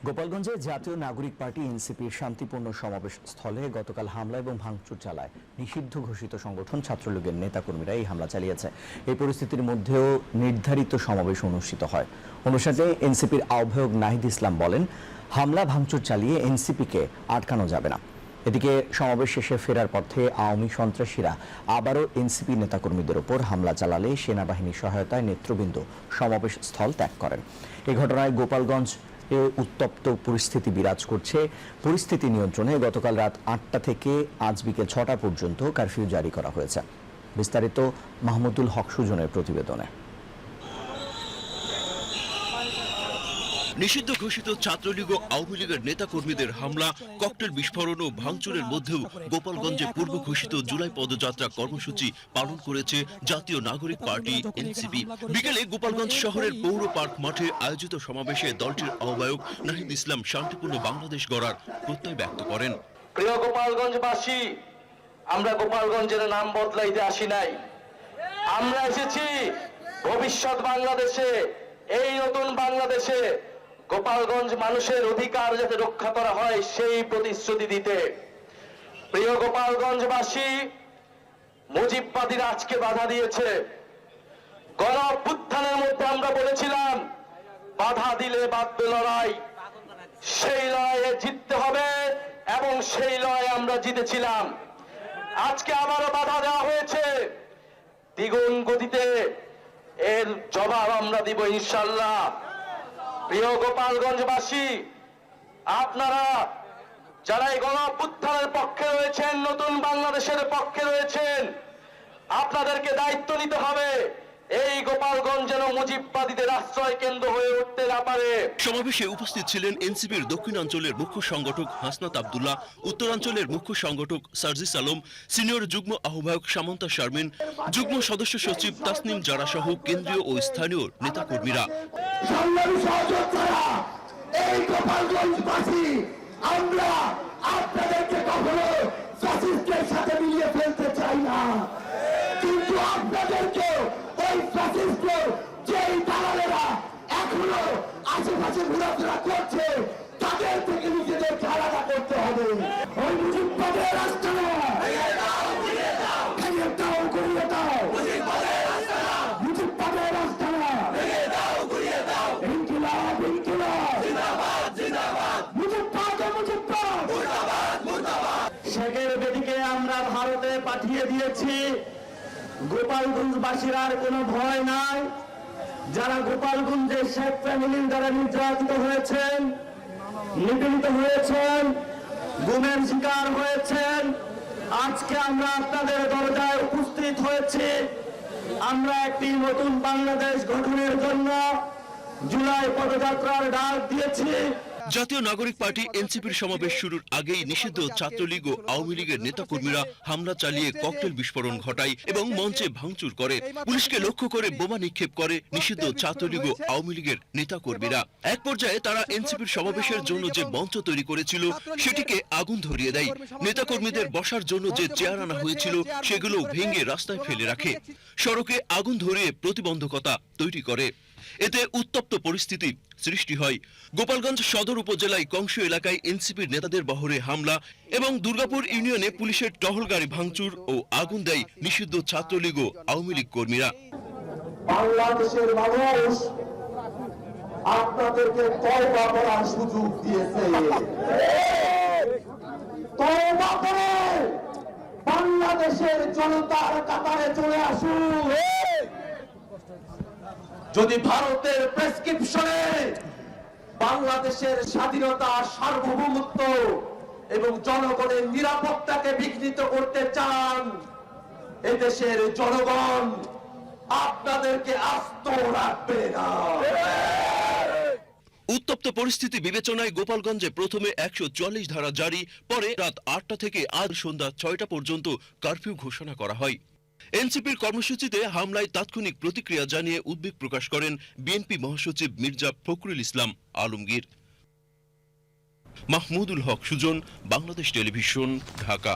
গোপালগঞ্জে জাতীয় নাগরিক পার্টি এনসিপির শান্তিপূর্ণ সমাবেশ স্থলে গতকাল হামলা এবং ভাঙচুর চালায় নিষিদ্ধ ঘোষিত সংগঠন ছাত্রলীগের নেতাকর্মীরা। এই হামলা চালিয়েছে। এই পরিস্থিতির মধ্যেও নির্ধারিত সমাবেশ অনুষ্ঠিত হয়। অনুষ্ঠানে এনসিপির আহ্বায়ক নাহিদ ইসলাম বলেন, হামলা ভাঙচুর চালিয়ে এনসিপিকে আটকানো যাবে না। এদিকে সমাবেশ শেষে ফেরার পথে আওয়ামী সন্ত্রাসীরা আবারও এনসিপি নেতাকর্মীদের ওপর হামলা চালালে সেনাবাহিনীর সহায়তায় নেতৃবৃন্দ সমাবেশ স্থল ত্যাগ করেন। এই ঘটনায় গোপালগঞ্জ উত্তপ্ত পরিস্থিতি বিরাজ করছে। পরিস্থিতি নিয়ন্ত্রণে গতকাল রাত ৮টা থেকে আজ বিকেল ৬টা পর্যন্ত কারফিউ জারি করা হয়েছে। বিস্তারিত মাহমুদুল হক সুজনের প্রতিবেদনে। নিষিদ্ধ ঘোষিত ছাত্রলীগ ও আওয়ামী লীগের নেতাকর্মীদের হামলা, ককটেল বিস্ফোরণ ও ভাঙচুরের মধ্যেও গোপালগঞ্জে পূর্ব ঘোষিত জুলাই পদযাত্রা কর্মসূচি পালন করেছে জাতীয় নাগরিক পার্টি এনসিপি। বিকেলে গোপালগঞ্জ শহরের পৌর পার্ক মাঠে আয়োজিত সমাবেশে দলটির আহ্বায়ক নাহিদ ইসলাম শান্তিপূর্ণ বাংলাদেশ গড়ার প্রত্যয় ব্যক্ত করেন। প্রিয় গোপালগঞ্জবাসী, আমরা গোপালগঞ্জের নাম বদলাইতে আসি নাই। আমরা এসেছি ভবিষ্যৎ বাংলাদেশে, এই নতুন বাংলাদেশে গোপালগঞ্জ মানুষের অধিকার যাতে রক্ষা করা হয় সেই প্রতিশ্রুতি দিতে। প্রিয় গোপালগঞ্জবাসী, মুজিববাদীরা আজকে বাধা দিয়েছে। গণ অভ্যুত্থানের মধ্যে আমরা বলেছিলাম বাধা দিলে বাঁধবে লড়াই, সেই লড়াইয়ে জিততে হবে এবং সেই লড়াই আমরা জিতেছিলাম। আজকে আবারও বাধা দেওয়া হয়েছে, দ্বিগুণ গতিতে এর জবাব আমরা দিব ইনশাআল্লাহ। প্রিয় গোপালগঞ্জবাসী, আপনারা যারা এই গণ অভ্যুত্থানের পক্ষে রয়েছেন, নতুন বাংলাদেশের পক্ষে রয়েছেন, আপনাদেরকে দায়িত্ব নিতে হবে এই গোপালগঞ্জ যেন মুজিববাদীদের আশ্রয় কেন্দ্র হয়ে উঠতে না পারে। সমাবেশে উপস্থিত ছিলেন এনসিপির দক্ষিণাঞ্চলের মুখ্য সংগঠক হাসনাত আব্দুল্লাহ, উত্তরাঞ্চলের মুখ্য সংগঠক সার্জিস আলম, সিনিয়র যুগ্ম আহ্বায়ক সামন্তা শারমিন, যুগ্ম সদস্য সচিব তাসনিম জারা সহ কেন্দ্রীয় ও স্থানীয় নেতাকর্মীরা। এই গোপালগঞ্জবাসী আমরা আপনাদেরকে কখনো ফ্যাসিস্টের সাথে মিলিয়ে ফেলতে চাই না, কিন্তু আপনাদেরকে ওই ফ্যাসিস্টের যেই দালালেরা এখনো আশেপাশে ঘোরাফেরা করছে তাদের থেকে নিজেদেরকে আলাদা করতে হবে। ওই মুজিববাদের রাস্তা না, ভেঙে দাও, গুড়িয়ে দাও, মুজিববাদের রাস্তা না, ভেঙে দাও, গুড়িয়ে দাও, ইনকিলাব, ইনকিলাব, জিন্দাবাদ, জিন্দাবাদ, মুজিববাদ, মুজিববাদ, মুর্দাবাদ, মুর্দাবাদ। শেখের বেদিকে আমরা ভারতে পাঠিয়ে দিয়েছি। গোপালগঞ্জবাসীর আর কোনো ভয় নাই। যারা গোপালগঞ্জের শেখ ফ্যামিলির দ্বারা নির্যাতিত হয়েছেন, নিপীড়িত হয়েছেন, গুমের শিকার হয়েছেন, আজকে আমরা আপনাদের দরজায় উপস্থিত হয়েছি। আমরা একটি নতুন বাংলাদেশ গঠনের জন্য জুলাই পদযাত্রার ডাক দিয়েছি। জাতীয় নাগরিক পার্টি এনসিপির সমাবেশ শুরুর আগেই নিষিদ্ধ ছাত্রলীগ ও আওয়ামী লীগের নেতাকর্মীরা হামলা চালিয়ে ককটেল বিস্ফোরণ ঘটায় এবং মঞ্চে ভাঙচুর করে। পুলিশকে লক্ষ্য করে বোমা নিক্ষেপ করে নিষিদ্ধ ছাত্রলীগ ও আওয়ামী লীগের নেতাকর্মীরা। এক পর্যায়ে তারা এনসিপির সমাবেশের জন্য যে মঞ্চ তৈরি করেছিল সেটিকে আগুন ধরিয়ে দেয়। নেতাকর্মীদের বসার জন্য যে চেয়ার আনা হয়েছিল সেগুলো ভেঙে রাস্তায় ফেলে রাখে। সড়কে আগুন ধরিয়ে প্রতিবন্ধকতা তৈরি করে। এতে উত্তপ্ত পরিস্থিতি সৃষ্টি হয়। গোপালগঞ্জ সদর উপজেলায় কংস এলাকায় এনসিপির নেতাদের বহরে হামলা এবং দুর্গাপুর ইউনিয়নে পুলিশের টহল গাড়ি ভাঙচুর ও আগুন দেয় নিষিদ্ধ ছাত্রলীগ ও আওয়ামী লীগ কর্মীরা। বাংলাদেশের মানুষ আপনাদেরকে তওবা করার সুযোগ দিয়েছে। তওবা করে বাংলাদেশের জনতার কাতারে চলে আসুন। যদি ভারতের প্রেসক্রিপশনে বাংলাদেশের স্বাধীনতা, সার্বভৌমত্ব এবং জনগণের নিরাপত্তাকে বিঘ্নিত করতে চান, এদেশের জনগণ আপনাদেরকে আস্ত রাখবে না। উত্তপ্ত পরিস্থিতি বিবেচনায় গোপালগঞ্জে প্রথমে ১৪৪ ধারা জারি, পরে রাত ৮টা থেকে আজ সন্ধ্যা ৬টা পর্যন্ত কারফিউ ঘোষণা করা হয়। এনসিপির কর্মসূচিতে হামলায় তাৎক্ষণিক প্রতিক্রিয়া জানিয়ে উদ্বেগ প্রকাশ করেন বিএনপি মহাসচিব মির্জা ফখরুল ইসলাম আলমগীর। মাহমুদুল হক সুজন, বাংলাদেশ টেলিভিশন, ঢাকা।